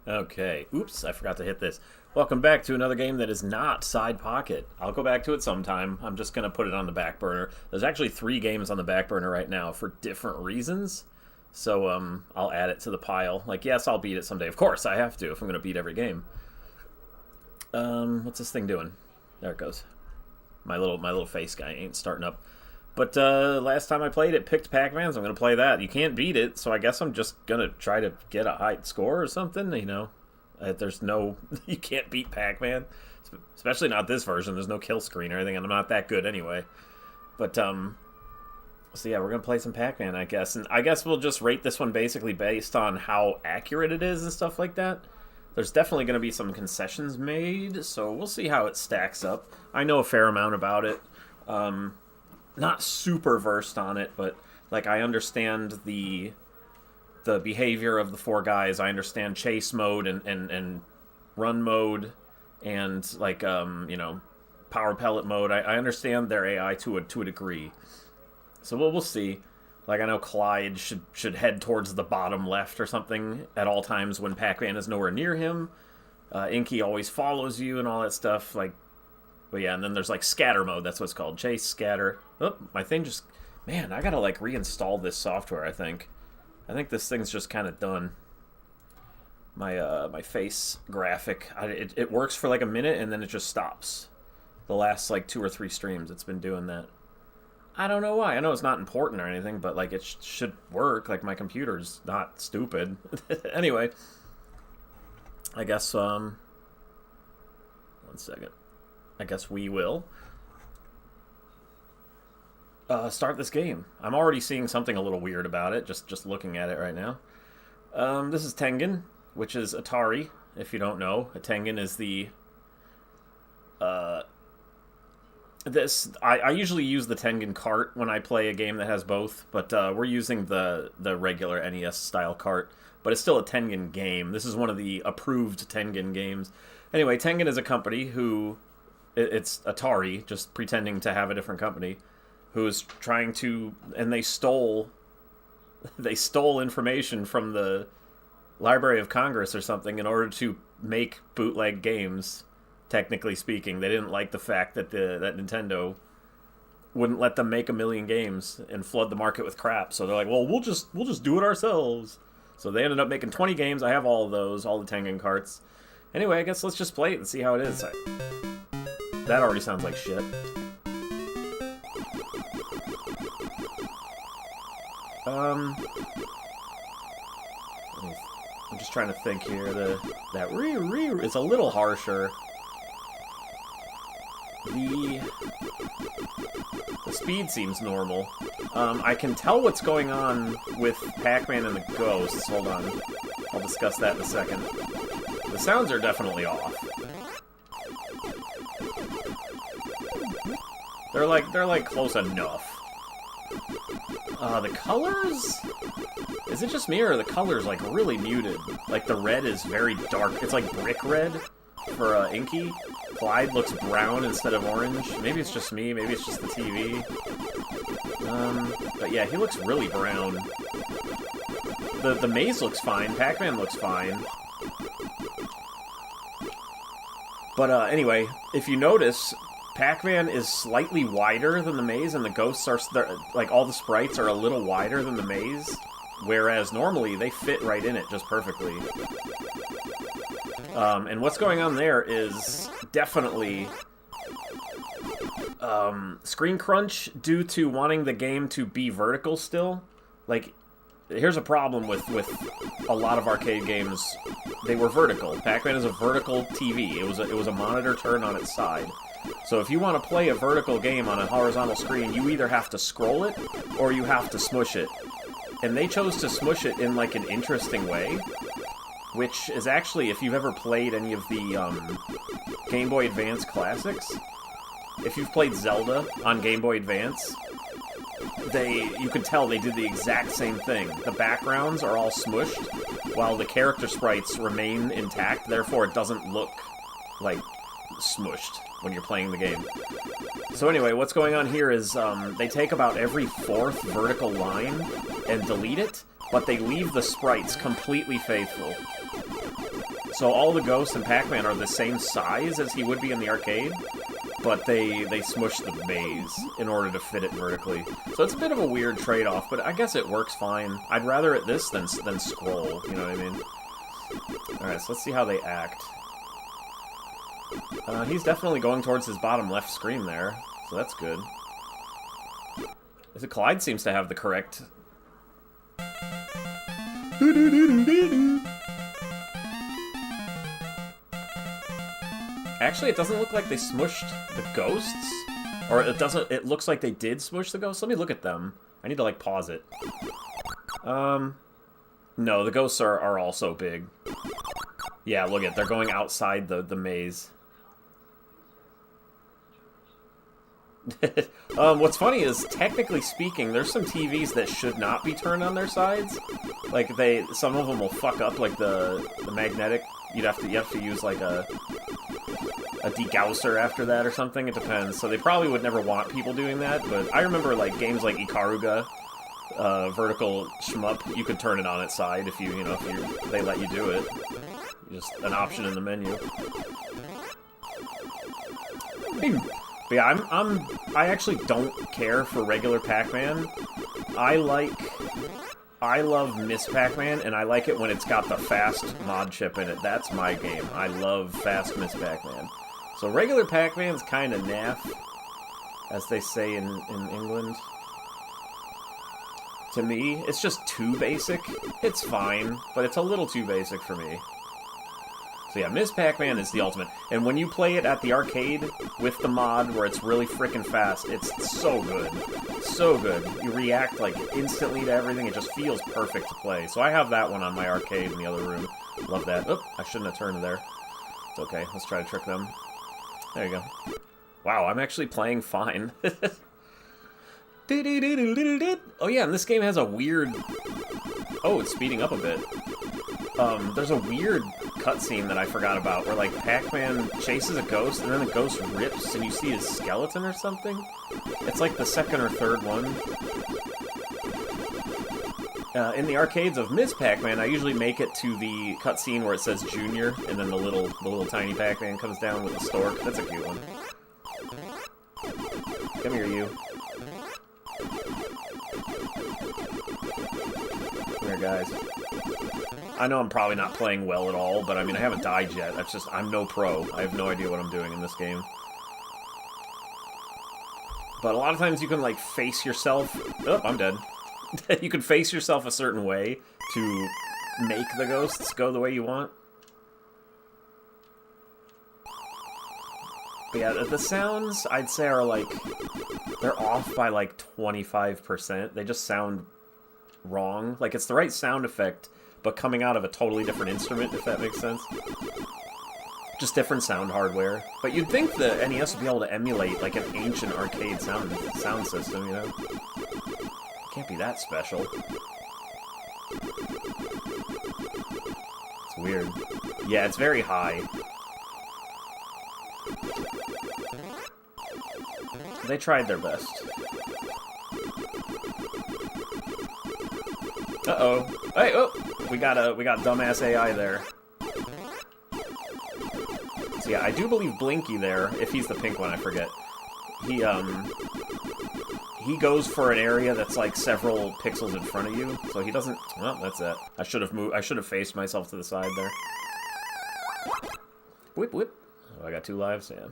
Okay. Oops, I forgot to hit this. Welcome back to another game that is not Side Pocket. I'll go back to it sometime. I'm just going to put it on the back burner. There's actually 3 games on the back burner right now for different reasons. So, I'll add it to the pile. Like, yes, I'll beat it someday. Of course, I have to if I'm going to beat every game. What's this thing doing? There it goes. My little face guy ain't starting up. But last time I played it, picked Pac-Man, so I'm going to play that. You can't beat it, so I guess I'm just going to try to get a high score or something, you know. There's no... you can't beat Pac-Man. Especially not this version. There's no kill screen or anything, and I'm not that good anyway. But, so yeah, we're going to play some Pac-Man, I guess. And I guess we'll just rate this one basically based on how accurate it is and stuff like that. There's definitely going to be some concessions made, so we'll see how it stacks up. I know a fair amount about it. Not super versed on it, but like I understand the behavior of the 4 guys. I understand chase mode and run mode and like you know, power pellet mode. I understand their AI to a degree. So we'll see. Like I know Clyde should head towards the bottom left or something at all times when Pac-Man is nowhere near him. Inky always follows you and all that stuff. Like, but yeah, and then there's like scatter mode. That's what it's called. Chase, scatter. Oh, my thing just... Man, I gotta like reinstall this software, I think. I think this thing's just kind of done. My face graphic. It works for like a minute and then it just stops. The last like 2 or 3 streams it's been doing that. I don't know why. I know it's not important or anything, but like it should work. Like my computer's not stupid. Anyway. I guess, 1 second. I guess we will start this game. I'm already seeing something a little weird about it, just looking at it right now. This is Tengen, which is Atari, if you don't know. A Tengen is the... I usually use the Tengen cart when I play a game that has both, but we're using the regular NES-style cart. But it's still a Tengen game. This is one of the approved Tengen games. Anyway, Tengen is a company who... It's Atari, just pretending to have a different company, who is trying to... And they stole information from the Library of Congress or something in order to make bootleg games, technically speaking. They didn't like the fact that that Nintendo wouldn't let them make a million games and flood the market with crap. So they're like, well, we'll just do it ourselves. So they ended up making 20 games. I have all of those, all the Tengen carts. Anyway, I guess let's just play it and see how it is. That already sounds like shit. I'm just trying to think here. That it's a little harsher. The speed seems normal. I can tell what's going on with Pac-Man and the ghosts. Hold on. I'll discuss that in a second. The sounds are definitely off. They're like close enough. The colors? Is it just me, or are the colors like really muted? Like the red is very dark. It's like brick red for Inky. Clyde looks brown instead of orange. Maybe it's just me. Maybe it's just the TV. But yeah, he looks really brown. The maze looks fine. Pac-Man looks fine. But anyway, if you notice, Pac-Man is slightly wider than the maze, and the ghosts are, like, all the sprites are a little wider than the maze, whereas normally they fit right in it just perfectly. And what's going on there is definitely screen crunch due to wanting the game to be vertical still. Like, here's a problem with a lot of arcade games. They were vertical. Pac-Man is a vertical TV. It was a monitor turn on its side. So if you want to play a vertical game on a horizontal screen, you either have to scroll it, or you have to smush it. And they chose to smush it in, like, an interesting way, which is actually, if you've ever played any of the Game Boy Advance classics, if you've played Zelda on Game Boy Advance, you can tell they did the exact same thing. The backgrounds are all smushed, while the character sprites remain intact, therefore it doesn't look, like, smushed when you're playing the game. So anyway, what's going on here is they take about every 4th vertical line and delete it, but they leave the sprites completely faithful. So all the ghosts in Pac-Man are the same size as he would be in the arcade, but they smush the maze in order to fit it vertically. So it's a bit of a weird trade-off, but I guess it works fine. I'd rather it this than scroll, you know what I mean? Alright, so let's see how they act. He's definitely going towards his bottom left screen there, so that's good. The Clyde seems to have the correct... Actually, it doesn't look like they smushed the ghosts. Or it looks like they did smush the ghosts. Let me look at them. I need to, like, pause it. No, the ghosts are also big. Yeah, look at, they're going outside the maze. What's funny is, technically speaking, there's some TVs that should not be turned on their sides. Like, some of them will fuck up, like, the magnetic. You have to use, like, a degausser after that or something. It depends. So they probably would never want people doing that, but I remember, like, games like Ikaruga, vertical shmup, you could turn it on its side if they let you do it. Just an option in the menu. But yeah, I actually don't care for regular Pac-Man. I love Miss Pac-Man, and I like it when it's got the fast mod chip in it. That's my game. I love fast Miss Pac-Man. So regular Pac-Man's kind of naff, as they say in England. To me, it's just too basic. It's fine, but it's a little too basic for me. So yeah, Miss Pac-Man is the ultimate. And when you play it at the arcade with the mod where it's really freaking fast, it's so good. So good. You react, like, instantly to everything. It just feels perfect to play. So I have that one on my arcade in the other room. Love that. Oop, I shouldn't have turned there. It's okay. Let's try to trick them. There you go. Wow, I'm actually playing fine. Oh yeah, and this game has a weird... Oh, it's speeding up a bit. There's a weird cutscene that I forgot about, where, like, Pac-Man chases a ghost, and then the ghost rips, and you see his skeleton or something? It's like the second or third one. In the arcades of Miss Pac-Man, I usually make it to the cutscene where it says Junior, and then the little tiny Pac-Man comes down with the stork. That's a cute one. Come here, you. Come here, guys. I know I'm probably not playing well at all, but I mean, I haven't died yet. That's just, I'm no pro. I have no idea what I'm doing in this game. But a lot of times you can, like, face yourself... Oh, I'm dead. You can face yourself a certain way to make the ghosts go the way you want. But yeah, the sounds, I'd say, are, like... They're off by, like, 25%. They just sound wrong. Like, it's the right sound effect, but coming out of a totally different instrument, if that makes sense. Just different sound hardware. But you'd think the NES would be able to emulate, like, an ancient arcade sound system, you know? Can't be that special. It's weird. Yeah, it's very high. They tried their best. Uh-oh. Hey, oh! We got dumbass AI there. So yeah, I do believe Blinky there, if he's the pink one, I forget. He goes for an area that's like several pixels in front of you, so he doesn't... Well, that's it. I should have faced myself to the side there. Whip, whip. Oh, I got 2 lives, yeah.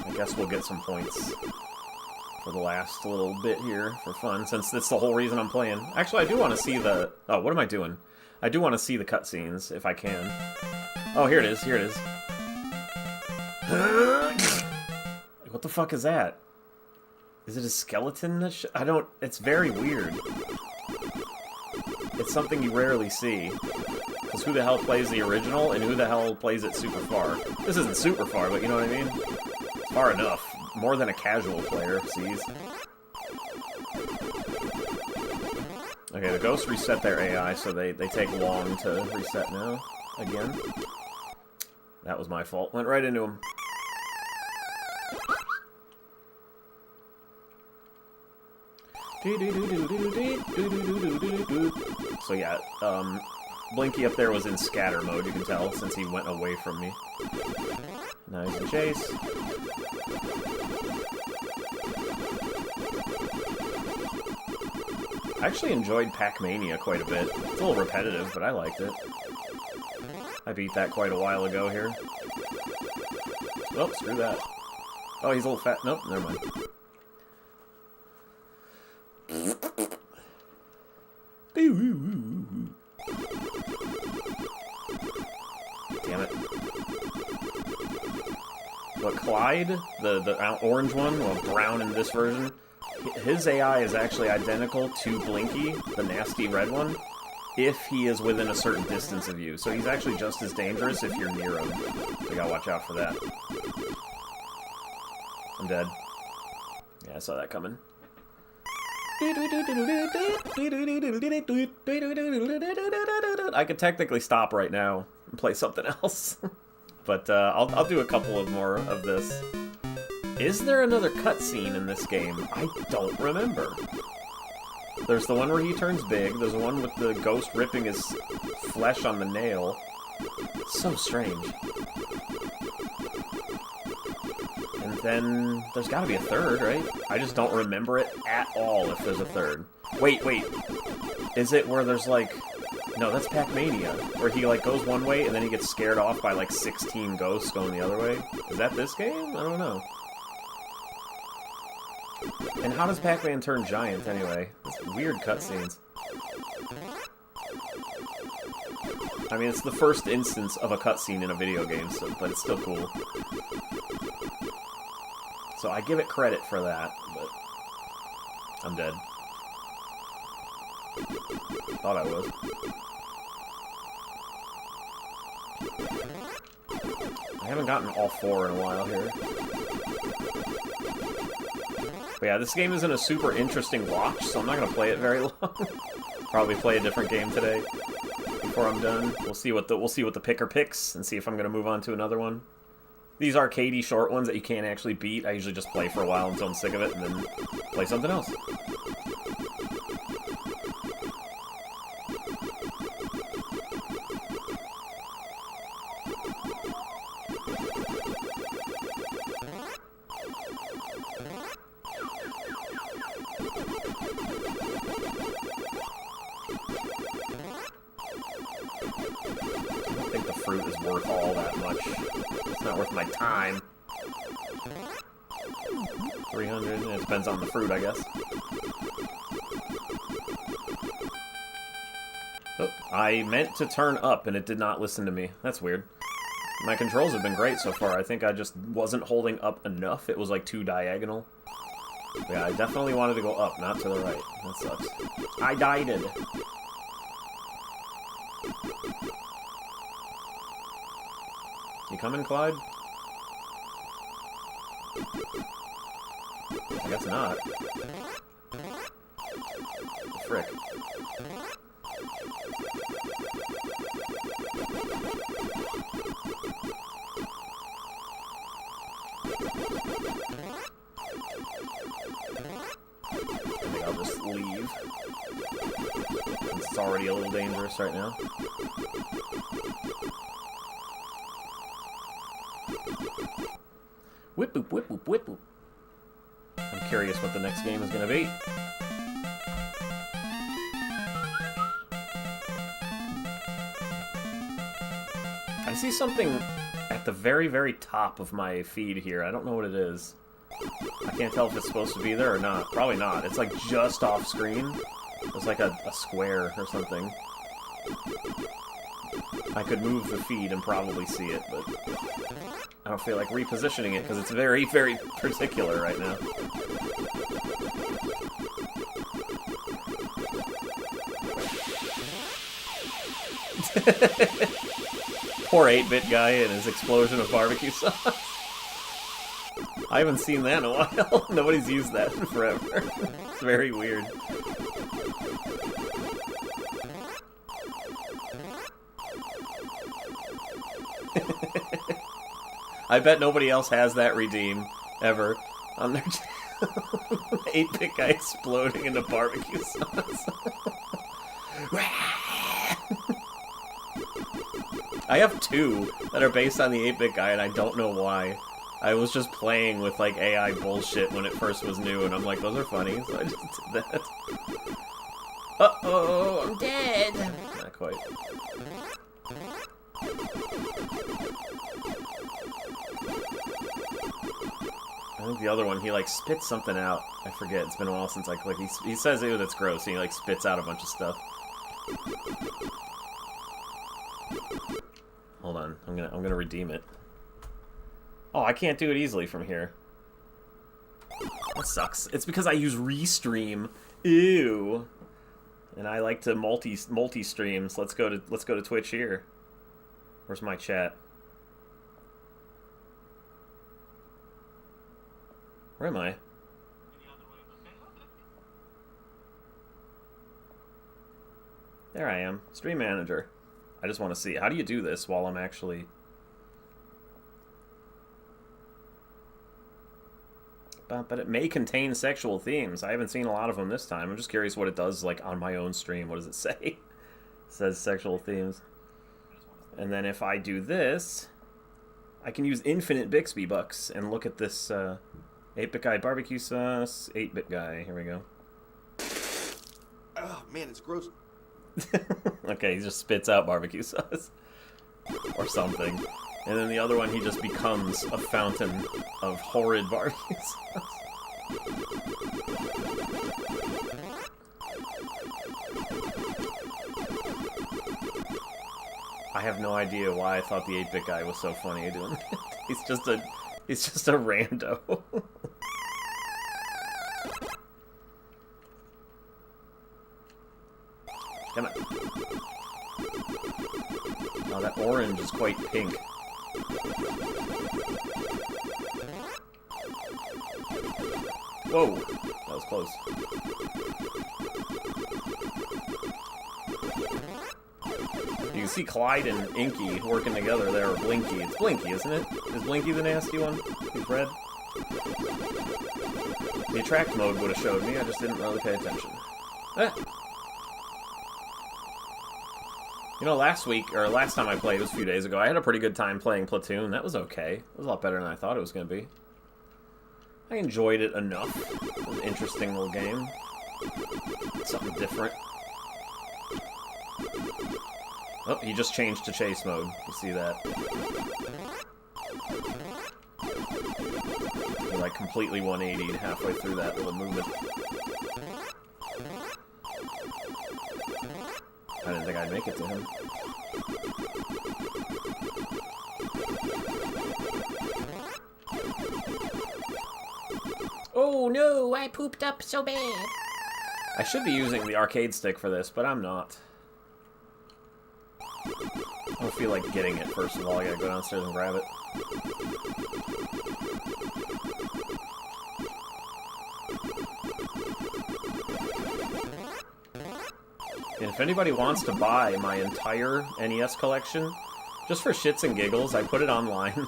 I guess we'll get some points for the last little bit here for fun, since that's the whole reason I'm playing. Actually, I do want to see the... Oh, what am I doing? I do want to see the cutscenes, if I can. Oh, here it is, here it is. What the fuck is that? Is it a skeleton? I don't... It's very weird. It's something you rarely see. Because who the hell plays the original, and who the hell plays it super far? This isn't super far, but you know what I mean? It's far enough. More than a casual player sees. Okay, the ghosts reset their AI, so they take long to reset now. Again. That was my fault. Went right into him. So yeah, Blinky up there was in scatter mode, you can tell, since he went away from me. Now he's in chase. I actually enjoyed Pac-Mania quite a bit. It's a little repetitive, but I liked it. I beat that quite a while ago here. Oh, screw that. Oh, he's a little fat. Nope, never mind. Damn it. But Clyde, the orange one, well, brown in this version, his AI is actually identical to Blinky, the nasty red one, if he is within a certain distance of you. So he's actually just as dangerous if you're near him. So you gotta watch out for that. I'm dead. Yeah, I saw that coming. I could technically stop right now and play something else. But I'll do a couple of more of this. Is there another cutscene in this game? I don't remember. There's the one where he turns big. There's the one with the ghost ripping his flesh on the nail. It's so strange. And then there's got to be a third, right? I just don't remember it at all if there's a third. Wait. Is it where there's like... No, that's Pac-Mania, where he like goes one way and then he gets scared off by like 16 ghosts going the other way? Is that this game? I don't know. And how does Pac-Man turn giant anyway? It's weird cutscenes. I mean, it's the first instance of a cutscene in a video game, so, but it's still cool. So I give it credit for that, but I'm dead. Thought I was. I haven't gotten all four in a while here. But yeah, this game isn't a super interesting watch, so I'm not going to play it very long. Probably play a different game today before I'm done. We'll see what the picker picks and see if I'm going to move on to another one. These arcadey short ones that you can't actually beat, I usually just play for a while until I'm sick of it and then play something else. Fruit is worth all that much. It's not worth my time. 300, it depends on the fruit, I guess. Oh, I meant to turn up and it did not listen to me. That's weird. My controls have been great so far. I think I just wasn't holding up enough. It was like too diagonal. But yeah, I definitely wanted to go up, not to the right. That sucks. I died it. You coming, Clyde? I guess not. Frick. I think I'll just leave. It's already a little dangerous right now. Whip boop, whip boop, whip boop. I'm curious what the next game is going to be. I see something at the very, very top of my feed here. I don't know what it is. I can't tell if it's supposed to be there or not. Probably not. It's like just off screen. It's like a square or something. I could move the feed and probably see it, but I don't feel like repositioning it because it's very, very particular right now. Poor 8-bit guy and his explosion of barbecue sauce. I haven't seen that in a while. Nobody's used that in forever. It's very weird. I bet nobody else has that redeem ever on their channel. 8-bit guy exploding into barbecue sauce. I have two that are based on the 8-bit guy, and I don't know why. I was just playing with, like, AI bullshit when it first was new, and I'm like, those are funny, so I just did that. Uh-oh, I'm dead! Not quite. I think the other one, he, like, spits something out. I forget, it's been a while since I clicked. He says, ew, that's gross, and he, like, spits out a bunch of stuff. Hold on, I'm gonna redeem it. Oh, I can't do it easily from here. That sucks. It's because I use Restream. Ew. And I like to multi streams. Let's go to Twitch here. Where's my chat? Where am I? There I am. Stream manager. I just want to see. How do you do this while I'm actually... But it may contain sexual themes. I haven't seen a lot of them this time. I'm just curious what it does, like, on my own stream. What does it say? It says sexual themes. And then if I do this, I can use infinite Bixby bucks and look at this 8-bit guy barbecue sauce. 8-bit guy. Here we go. Oh, man, it's gross. Okay, he just spits out barbecue sauce. Or something. And then the other one, he just becomes a fountain of horrid barbecue sauce. I have no idea why I thought the 8-bit guy was so funny doing it. He's just a rando. Come on. Oh, that orange is quite pink. Whoa! That was close. You can see Clyde and Inky working together there, or Blinky. It's Blinky, isn't it? Is Blinky the nasty one? He's red? The attract mode would have showed me, I just didn't really pay attention. You know, last time I played, it was a few days ago, I had a pretty good time playing Platoon. That was okay. It was a lot better than I thought it was going to be. I enjoyed it enough. It was an interesting little game. Something different. Oh, he just changed to chase mode. You see that? He, like, completely 180'd halfway through that little movement. I didn't think I'd make it to him. Oh no, I pooped up so bad. I should be using the arcade stick for this, but I'm not. I don't feel like getting it, first of all. I gotta go downstairs and grab it. And if anybody wants to buy my entire NES collection, just for shits and giggles, I put it online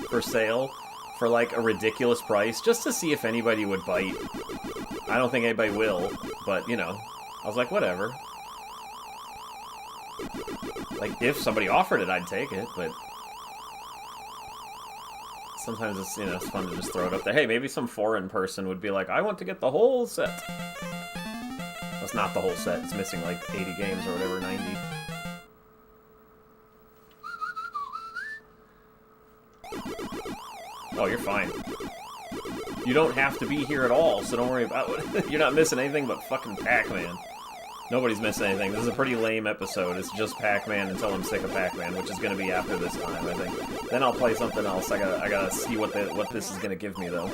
for sale for like a ridiculous price, just to see if anybody would bite. I don't think anybody will, but, you know, I was like, whatever. Like, if somebody offered it, I'd take it, but sometimes it's, you know, it's fun to just throw it up there. Hey, maybe some foreign person would be like, I want to get the whole set. That's not the whole set. It's missing like 80 games or whatever, 90. Oh, you're fine. You don't have to be here at all, so don't worry about it. You're not missing anything but fucking Pac-Man. Nobody's missing anything. This is a pretty lame episode. It's just Pac-Man until I'm sick of Pac-Man, which is going to be after this time, I think. Then I'll play something else. I gotta see what this is going to give me, though.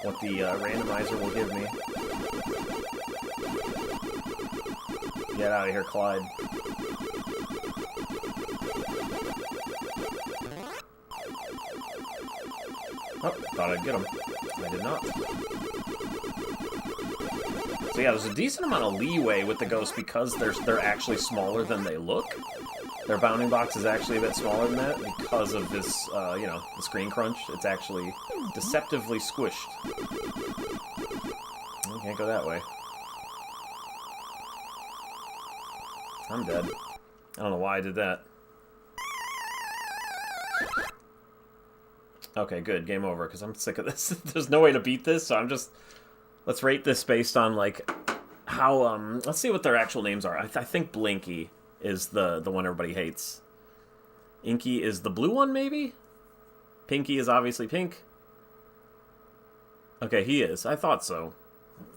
What the randomizer will give me. Get out of here, Clyde. Oh, thought I'd get him. I did not. So yeah, there's a decent amount of leeway with the ghosts because they're actually smaller than they look. Their bounding box is actually a bit smaller than that because of this, you know, the screen crunch. It's actually deceptively squished. Can't go that way. I'm dead. I don't know why I did that. Okay, good. Game over, because I'm sick of this. There's no way to beat this, so I'm just... Let's rate this based on, like, how, let's see what their actual names are. I think Blinky is the one everybody hates. Inky is the blue one, maybe? Pinky is obviously pink. Okay, he is. I thought so.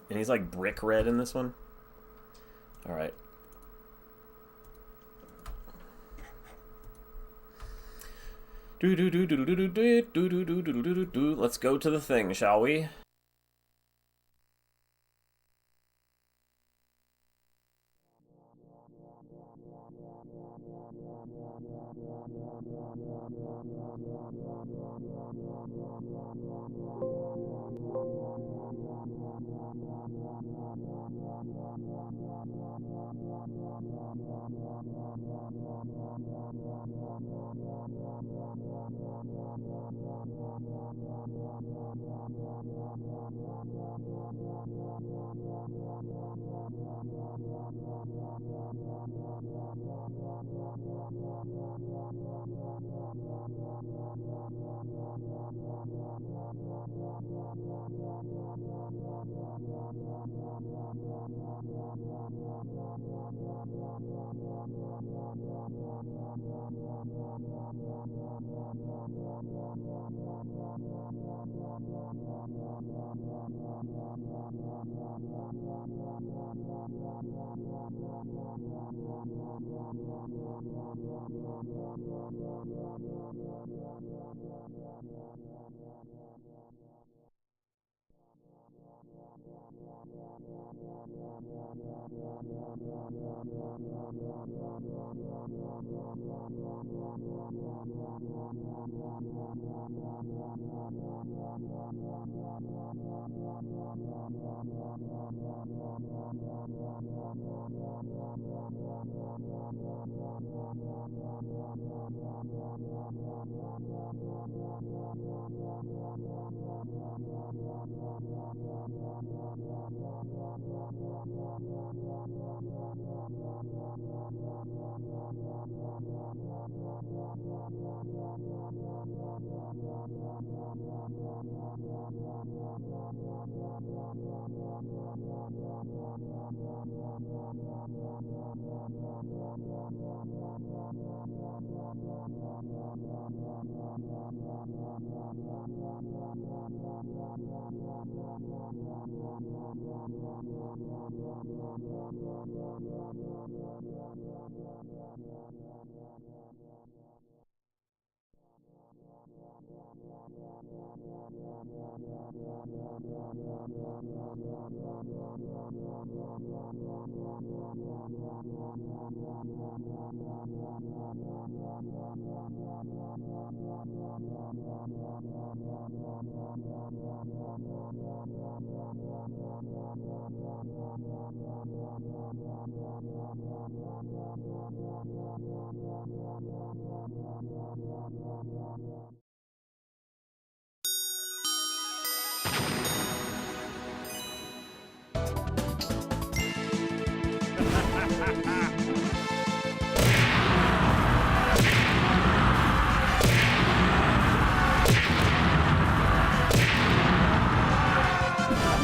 And he's, like, brick red in this one. Alright. Let's go to the thing, shall we?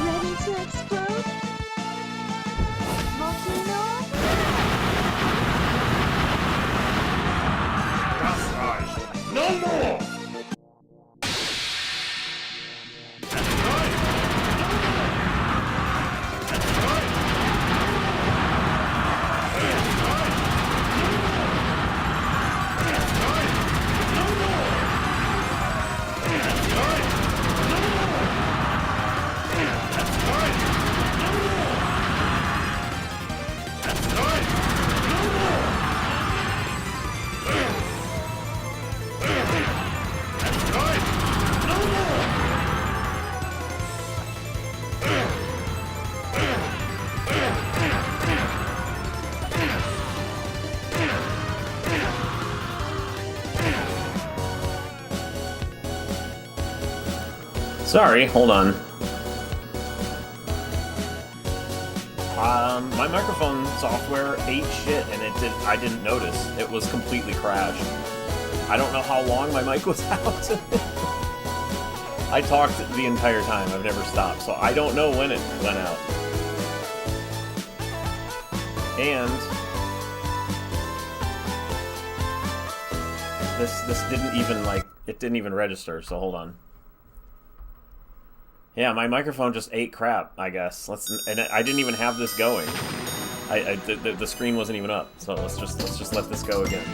Ready to explode? Volcano? Das reicht. No more! That's right! No more! That's right! That's right! No more! That's right! No more! That's right! No more! That's right! No more! That's right! No more! That's right! No more! Sorry, hold on. My microphone software ate shit, and I didn't notice. It was completely crashed. I don't know how long my mic was out. I talked the entire time. I've never stopped, so I don't know when it went out. And this didn't even, like, it didn't even register, so hold on. Yeah, my microphone just ate crap, I guess. And I didn't even have this going. The screen wasn't even up, so let's just let this go again.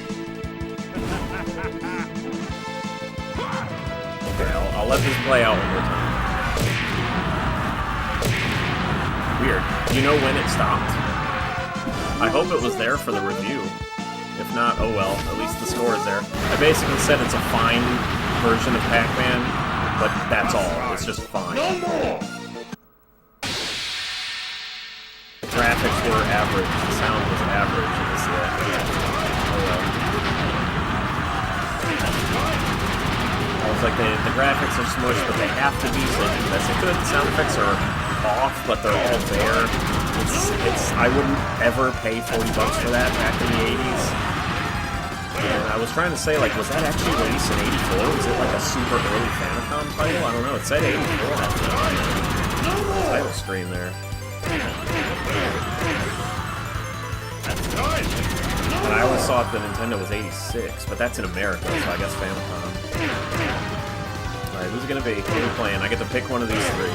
Okay, I'll let this play out one more time. Weird. Do you know when it stopped? I hope it was there for the review. If not, oh well. At least the score is there. I basically said it's a fine version of Pac-Man, but that's all. It's just fine. No more! The graphics were average. The sound was average. It was, oh well. I was like, the graphics are smushed, but they have to be, so that's good. The sound effects are off, but they're all there. I wouldn't ever pay $40 for that back in the 80s. And I was trying to say, like, was that actually released in 84? Was it like a super early Famicom title? I don't know. It said 84 on the title screen there. And I always thought the Nintendo was 86, but that's in America, so I guess Famicom. Alright, who's it gonna be? What are we playing? I get to pick one of these three.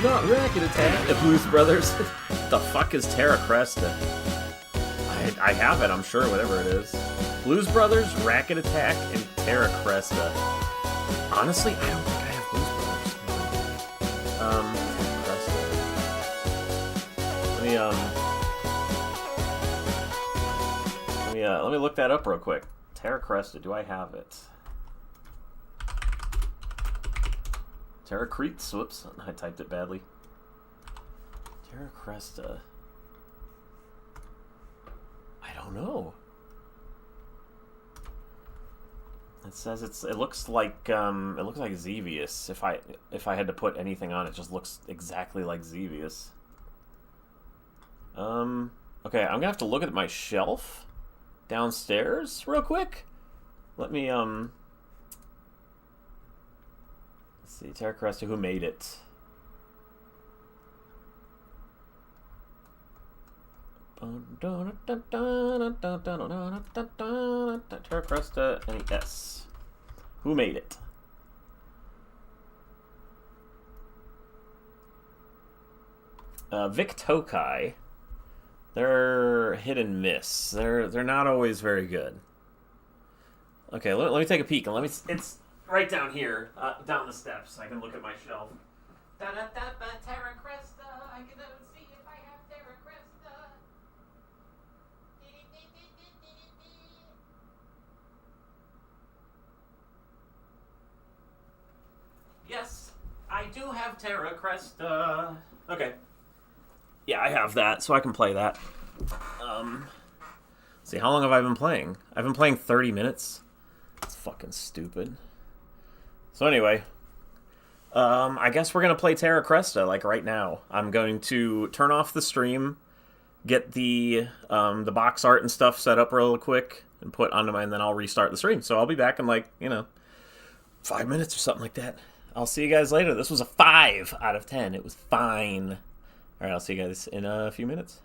Not Racket Attack, the Blues Brothers. What the fuck is Terra Cresta? I have it, I'm sure, whatever it is. Blues Brothers, Racket Attack, and Terra Cresta. Honestly, I don't think I have Blues Brothers. Cresta. Let me look that up real quick. Terra Cresta, do I have it? Terra Creets, whoops, I typed it badly. Terra Cresta. I don't know. It says it looks like Xevious. If I had to put anything on it, just looks exactly like Xevious. Okay, I'm gonna have to look at my shelf downstairs real quick. Let me let's see, Terra Cresta, who made it? Terra Cresta NES. Who made it? Vic Tokai. They're hit and miss. They're not always very good. Okay, let me take a peek and it's right down here, down the steps. I can look at my shelf. Terra Cresta. I can see if I have Terra Cresta. Yes, I do have Terra Cresta. Okay. Yeah, I have that, so I can play that. Let's see, how long have I been playing? I've been playing 30 minutes. That's fucking stupid. So anyway, I guess we're gonna play Terra Cresta, like, right now. I'm going to turn off the stream, get the box art and stuff set up real quick, and put onto mine, and then I'll restart the stream. So I'll be back in, like, 5 minutes or something like that. I'll see you guys later. This was a 5 out of 10. It was fine. Alright, I'll see you guys in a few minutes.